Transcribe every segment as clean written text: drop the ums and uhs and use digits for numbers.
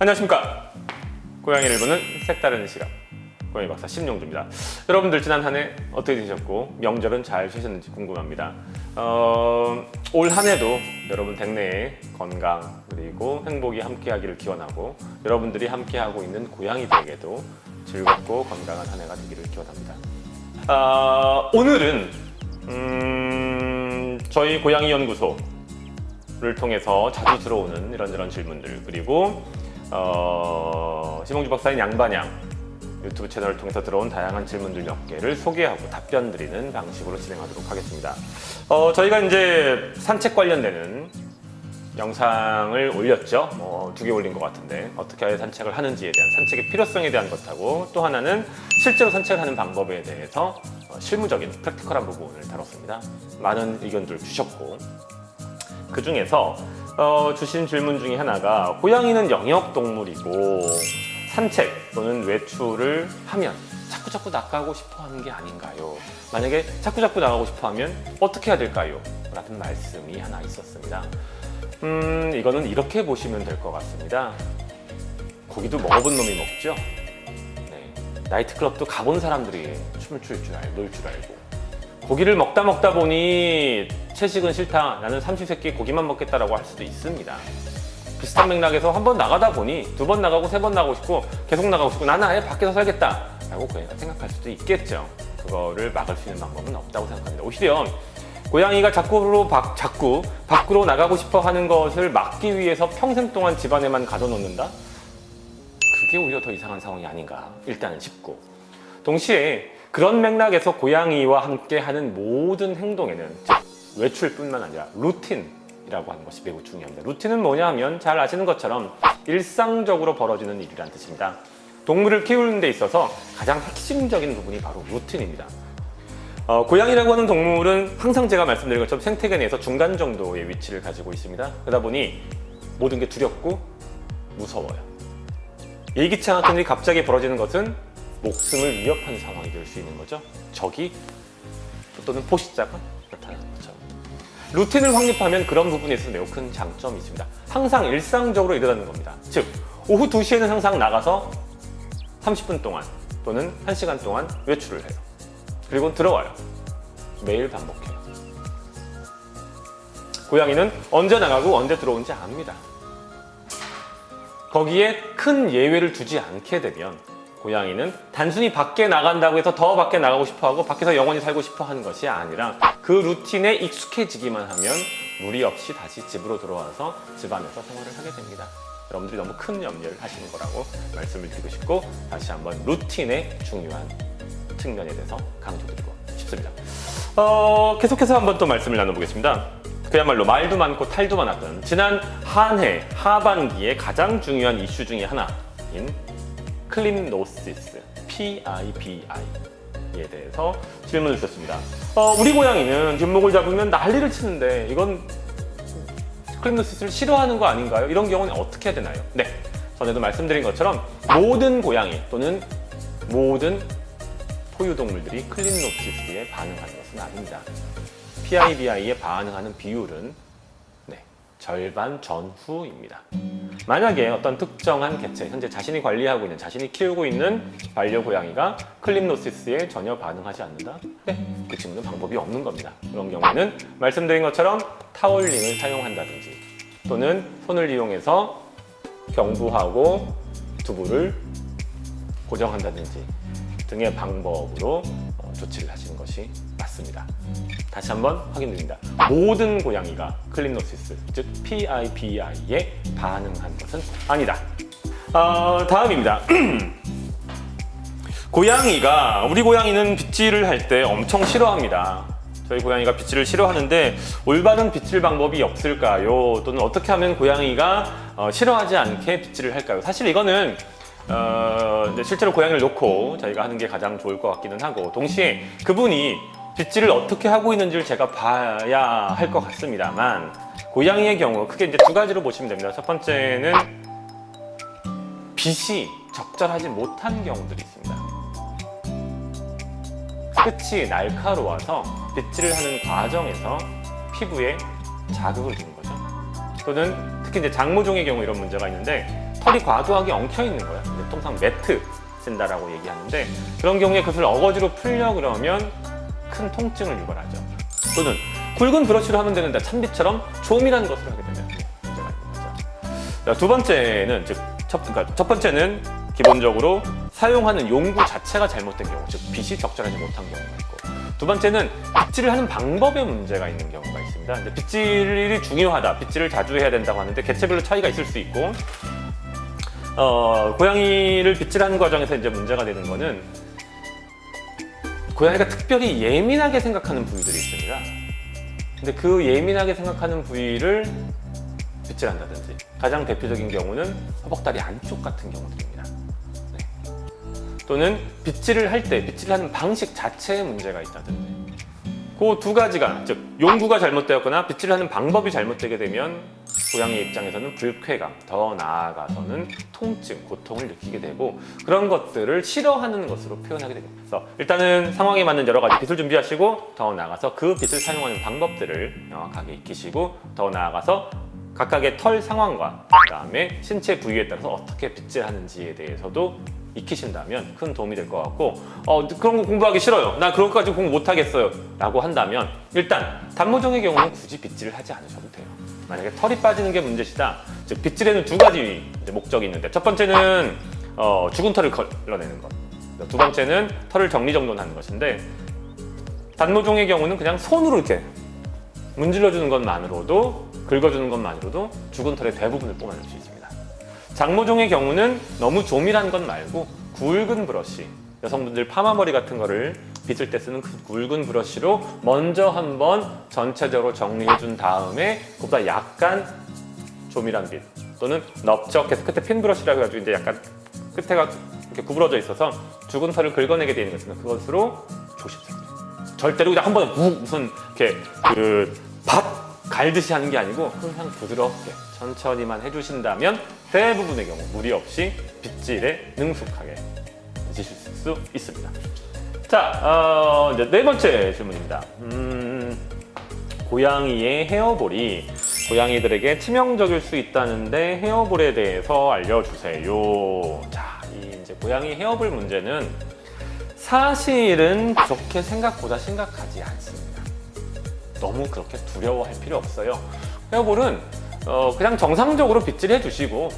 안녕하십니까. 고양이를 보는 색다른 시각, 고양이 박사 심용주입니다. 여러분들 지난 한 해 어떻게 되셨고 명절은 잘 쉬셨는지 궁금합니다. 올 한 해도 여러분 댁내에 건강 그리고 행복이 함께하기를 기원하고, 여러분들이 함께하고 있는 고양이들에게도 즐겁고 건강한 한 해가 되기를 기원합니다. 오늘은 저희 고양이 연구소를 통해서 자주 들어오는 이런저런 질문들, 그리고 심용주 박사인 양반양 유튜브 채널을 통해서 들어온 다양한 질문들 몇 개를 소개하고 답변 드리는 방식으로 진행하도록 하겠습니다. 저희가 이제 산책 관련되는 영상을 올렸죠. 2개 올린 것 같은데, 어떻게 산책을 하는지에 대한, 산책의 필요성에 대한 것하고, 또 하나는 실제로 산책을 하는 방법에 대해서 실무적인 프랙티컬한 부분을 다뤘습니다. 많은 의견들 주셨고, 그 중에서 주신 질문 중에 하나가, 고양이는 영역동물이고 산책 또는 외출을 하면 자꾸자꾸 나가고 싶어 하는 게 아닌가요? 만약에 자꾸자꾸 나가고 싶어 하면 어떻게 해야 될까요? 라는 말씀이 하나 있었습니다. 이거는 이렇게 보시면 될 것 같습니다. 고기도 먹어본 놈이 먹죠? 네. 나이트클럽도 가본 사람들이 춤을 출 줄 알고 놀 줄 알고, 고기를 먹다 보니 채식은 싫다, 나는 삼시세끼 고기만 먹겠다라고 할 수도 있습니다. 비슷한 맥락에서 한 번 나가다 보니 2번 나가고 3번 나가고 싶고 계속 나가고 싶고, 나는 아예 밖에서 살겠다 라고 고양이가 생각할 수도 있겠죠. 그거를 막을 수 있는 방법은 없다고 생각합니다. 오히려 고양이가 자꾸 밖으로 나가고 싶어 하는 것을 막기 위해서 평생 동안 집안에만 가둬놓는다? 그게 오히려 더 이상한 상황이 아닌가 일단은 싶고, 동시에 그런 맥락에서 고양이와 함께 하는 모든 행동에는, 즉 외출뿐만 아니라 루틴이라고 하는 것이 매우 중요합니다. 루틴은 뭐냐 하면 잘 아시는 것처럼 일상적으로 벌어지는 일이란 뜻입니다. 동물을 키우는 데 있어서 가장 핵심적인 부분이 바로 루틴입니다. 고양이라고 하는 동물은 항상 제가 말씀드린 것처럼 생태계 내에서 중간 정도의 위치를 가지고 있습니다. 그러다 보니 모든 게 두렵고 무서워요. 예기치 않았던 일이 갑자기 벌어지는 것은 목숨을 위협하는 상황이 될 수 있는 거죠. 적이 또는 포식자가 나타나는 거죠. 루틴을 확립하면 그런 부분에 있어서 매우 큰 장점이 있습니다. 항상 일상적으로 일어나는 겁니다. 즉 오후 2시에는 항상 나가서 30분 동안 또는 1시간 동안 외출을 해요. 그리고 들어와요. 매일 반복해요. 고양이는 언제 나가고 언제 들어오는지 압니다. 거기에 큰 예외를 두지 않게 되면 고양이는 단순히 밖에 나간다고 해서 더 밖에 나가고 싶어하고 밖에서 영원히 살고 싶어하는 것이 아니라 그 루틴에 익숙해지기만 하면 무리 없이 다시 집으로 들어와서 집안에서 생활을 하게 됩니다. 여러분들이 너무 큰 염려를 하시는 거라고 말씀을 드리고 싶고, 다시 한번 루틴의 중요한 측면에 대해서 강조드리고 싶습니다. 계속해서 한번 또 말씀을 나눠보겠습니다. 그야말로 말도 많고 탈도 많았던 지난 한 해 하반기에 가장 중요한 이슈 중에 하나인 클림노시스, PIBI에 대해서 질문을 주셨습니다. 우리 고양이는 뒷목을 잡으면 난리를 치는데 이건 클림노시스를 싫어하는 거 아닌가요? 이런 경우는 어떻게 해야 되나요? 네, 전에도 말씀드린 것처럼 모든 고양이 또는 모든 포유동물들이 클림노시스에 반응하는 것은 아닙니다. PIBI에 반응하는 비율은 절반 전후입니다. 만약에 어떤 특정한 개체, 현재 자신이 관리하고 있는, 자신이 키우고 있는 반려고양이가 클림노시스에 전혀 반응하지 않는다? 네, 그 친구는 방법이 없는 겁니다. 그런 경우에는 말씀드린 것처럼 타올링을 사용한다든지, 또는 손을 이용해서 경부하고 두부를 고정한다든지 등의 방법으로 조치를 하시는 것이 맞습니다. 다시 한번 확인드립니다. 모든 고양이가 클림노시스, 즉 PIBI에 반응한 것은 아니다. 다음입니다. 우리 고양이는 빗질을 할 때 엄청 싫어합니다. 저희 고양이가 빗질을 싫어하는데 올바른 빗질 방법이 없을까요? 또는 어떻게 하면 고양이가 싫어하지 않게 빗질을 할까요? 사실 이거는 실제로 고양이를 놓고 저희가 하는 게 가장 좋을 것 같기는 하고, 동시에 그분이 빗질을 어떻게 하고 있는지를 제가 봐야 할 것 같습니다만, 고양이의 경우 크게 이제 2가지로 보시면 됩니다. 첫 번째는 빗이 적절하지 못한 경우들이 있습니다. 끝이 날카로워서 빗질을 하는 과정에서 피부에 자극을 주는 거죠. 또는 특히 이제 장모종의 경우 이런 문제가 있는데, 털이 과도하게 엉켜 있는 거야. 근데 통상 매트 쓴다라고 얘기하는데 그런 경우에 그것을 어거지로 풀려 그러면 큰 통증을 유발하죠. 또는 굵은 브러쉬로 하면 되는데 찬비처럼 조밀한 것을 하게 되면 문제가 있는 거죠. 자, 두 번째는 첫 번째는 기본적으로 사용하는 용구 자체가 잘못된 경우, 즉 빗이 적절하지 못한 경우가 있고, 두 번째는 빗질을 하는 방법에 문제가 있는 경우가 있습니다. 근데 빗질이 중요하다, 빗질을 자주 해야 된다고 하는데 개체별로 차이가 있을 수 있고, 고양이를 빗질하는 과정에서 이제 문제가 되는 거는 고양이가 특별히 예민하게 생각하는 부위들이 있습니다. 근데 그 예민하게 생각하는 부위를 빗질한다든지, 가장 대표적인 경우는 허벅다리 안쪽 같은 경우들입니다. 네. 또는 빗질을 할 때 빗질을 하는 방식 자체에 문제가 있다든지, 그 두 가지가, 즉 용구가 잘못되었거나 빗질을 하는 방법이 잘못되게 되면 고양이 입장에서는 불쾌감, 더 나아가서는 통증, 고통을 느끼게 되고, 그런 것들을 싫어하는 것으로 표현하게 됩니다. 그래서 일단은 상황에 맞는 여러 가지 빗을 준비하시고, 더 나아가서 그 빗을 사용하는 방법들을 명확하게 익히시고, 더 나아가서 각각의 털 상황과 그 다음에 신체 부위에 따라서 어떻게 빗질하는지에 대해서도 익히신다면 큰 도움이 될 것 같고, 그런 거 공부하기 싫어요, 나 그런 것까지 공부 못하겠어요 라고 한다면, 일단 단모종의 경우는 굳이 빗질을 하지 않으셔도 돼요. 만약에 털이 빠지는 게 문제시다, 즉 빗질에는 두 가지 목적이 있는데, 첫 번째는 죽은 털을 걸러내는 것, 두 번째는 털을 정리정돈하는 것인데, 단모종의 경우는 그냥 손으로 이렇게 문질러주는 것만으로도, 긁어주는 것만으로도 죽은 털의 대부분을 뽑아낼 수 있습니다. 장모종의 경우는 너무 조밀한 것 말고 굵은 브러쉬, 여성분들 파마머리 같은 거를 빗을 때 쓰는 그 굵은 브러쉬로 먼저 한번 전체적으로 정리해 준 다음에, 그보다 약간 조밀한 빗 또는 넓적해서 끝에 핀 브러쉬라고 해가지고 이제 약간 끝에가 이렇게 구부러져 있어서 죽은 털을 긁어내게 되는 것은 그것으로 조심스럽게, 절대로 그냥 한 번에 무슨 이렇게 밭 갈듯이 하는 게 아니고 그냥 부드럽게 천천히만 해주신다면 대부분의 경우 무리 없이 빗질에 능숙하게 지실 수 있습니다. 자, 이제 네 번째 질문입니다. 고양이의 헤어볼이 고양이들에게 치명적일 수 있다는데 헤어볼에 대해서 알려주세요. 자, 이 이제 고양이 헤어볼 문제는 사실은 그렇게 생각보다 심각하지 않습니다. 너무 그렇게 두려워할 필요 없어요. 헤어볼은 그냥 정상적으로 빗질해 주시고,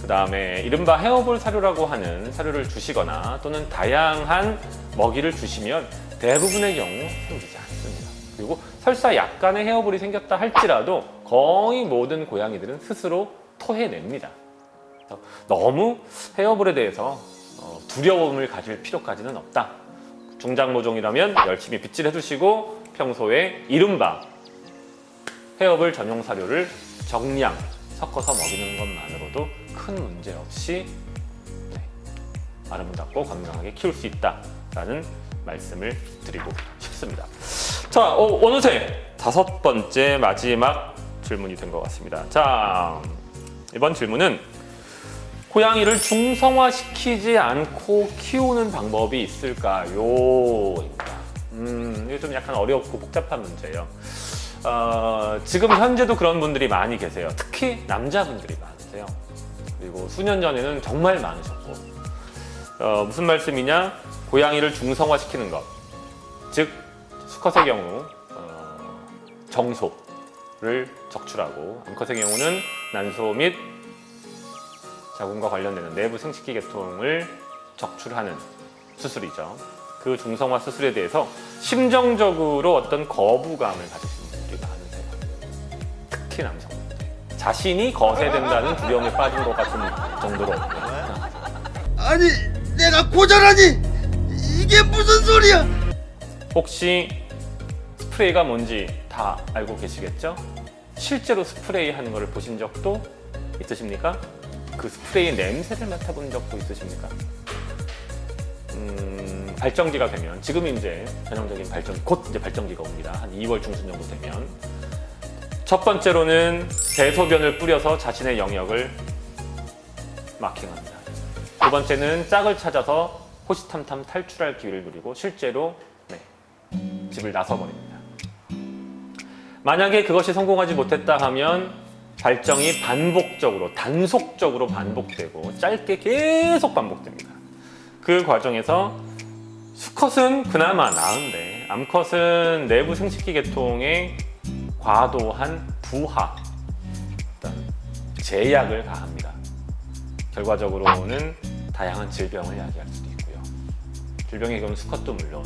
그 다음에 이른바 헤어볼 사료라고 하는 사료를 주시거나 또는 다양한 먹이를 주시면 대부분의 경우 생기지 않습니다. 그리고 설사 약간의 헤어볼이 생겼다 할지라도 거의 모든 고양이들은 스스로 토해냅니다. 너무 헤어볼에 대해서 두려움을 가질 필요까지는 없다. 중장모종이라면 열심히 빗질해 주시고, 평소에 이른바 헤어볼 전용 사료를 정량 섞어서 먹이는 것만으로도 큰 문제 없이 아름답고 건강하게 키울 수 있다라는 말씀을 드리고 싶습니다. 자, 어느새 다섯 번째 마지막 질문이 된 것 같습니다. 자, 이번 질문은 고양이를 중성화시키지 않고 키우는 방법이 있을까요? 이게 좀 약간 어렵고 복잡한 문제예요. 지금 현재도 그런 분들이 많이 계세요. 특히 남자분들이 많으세요. 그리고 수년 전에는 정말 많으셨고, 무슨 말씀이냐? 고양이를 중성화시키는 것, 즉 수컷의 경우 정소를 적출하고, 암컷의 경우는 난소 및 자궁과 관련되는 내부 생식기 계통을 적출하는 수술이죠. 그 중성화 수술에 대해서 심정적으로 어떤 거부감을 가지시는 분들이 많으세요. 특히 남성분들. 자신이 거세된다는 두려움에 빠진 것 같은 정도로. 아니, 내가 고절하니 이게 무슨 소리야? 혹시 스프레이가 뭔지 다 알고 계시겠죠? 실제로 스프레이 하는 것을 보신 적도 있으십니까? 그 스프레이 냄새를 맡아본 적도 있으십니까? 발정기가 되면, 지금 이제 전형적인 곧 이제 발정기가 옵니다. 한 2월 중순 정도 되면 첫 번째로는 대소변을 뿌려서 자신의 영역을 마킹합니다. 두 번째는 짝을 찾아서 호시탐탐 탈출할 기회를 누리고 실제로 집을 나서버립니다. 만약에 그것이 성공하지 못했다 하면 발정이 반복적으로, 단속적으로 반복되고 짧게 계속 반복됩니다. 그 과정에서 수컷은 그나마 나은데 암컷은 내부 생식기 계통에 과도한 부하, 제약을 가합니다. 결과적으로는 다양한 질병을 야기할 수도 있고요. 질병의 경우 수컷도 물론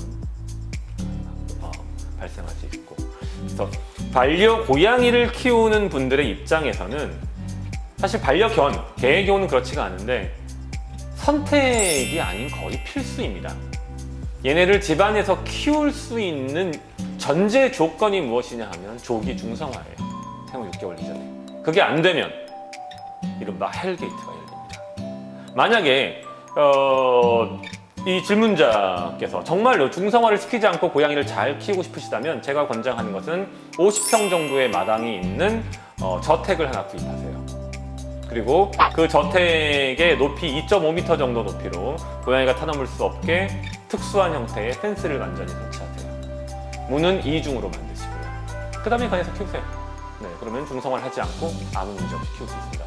발생할 수 있고. 그래서 반려 고양이를 키우는 분들의 입장에서는 사실 반려견, 개의 경우는 그렇지가 않은데 선택이 아닌 거의 필수입니다. 얘네를 집안에서 키울 수 있는 전제 조건이 무엇이냐 하면 조기 중성화예요. 생후 6개월 이전에. 그게 안 되면 이른바 헬게이트가 열립니다. 만약에 이 질문자께서 정말로 중성화를 시키지 않고 고양이를 잘 키우고 싶으시다면 제가 권장하는 것은 50평 정도의 마당이 있는 저택을 하나 구입하세요. 그리고 그 저택의 높이 2.5m 정도 높이로 고양이가 타넘을 수 없게 특수한 형태의 펜스를 완전히 설치하세요. 문은 이중으로 만드시고요. 그 다음에 관에서 키우세요. 네, 그러면 중성화를 하지 않고 아무 문제 없이 키울 수 있습니다.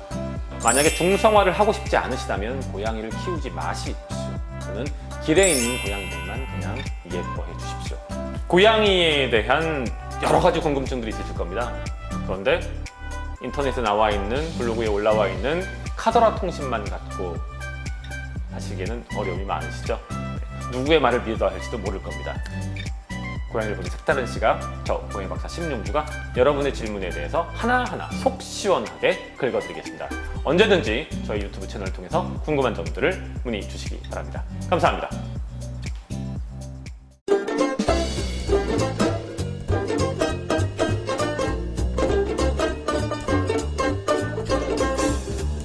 만약에 중성화를 하고 싶지 않으시다면 고양이를 키우지 마십시오. 저는 길에 있는 고양이들만 그냥 예뻐해 주십시오. 고양이에 대한 여러 가지 궁금증들이 있으실 겁니다. 그런데 인터넷에 나와 있는, 블로그에 올라와 있는 카더라 통신만 갖고 하시기에는 어려움이 많으시죠? 누구의 말을 믿어야 할지도 모를 겁니다. 고양이를 보는 색다른 시각, 저 고양이 박사 심용주가 여러분의 질문에 대해서 하나하나 속 시원하게 긁어드리겠습니다. 언제든지 저희 유튜브 채널을 통해서 궁금한 점들을 문의 주시기 바랍니다. 감사합니다.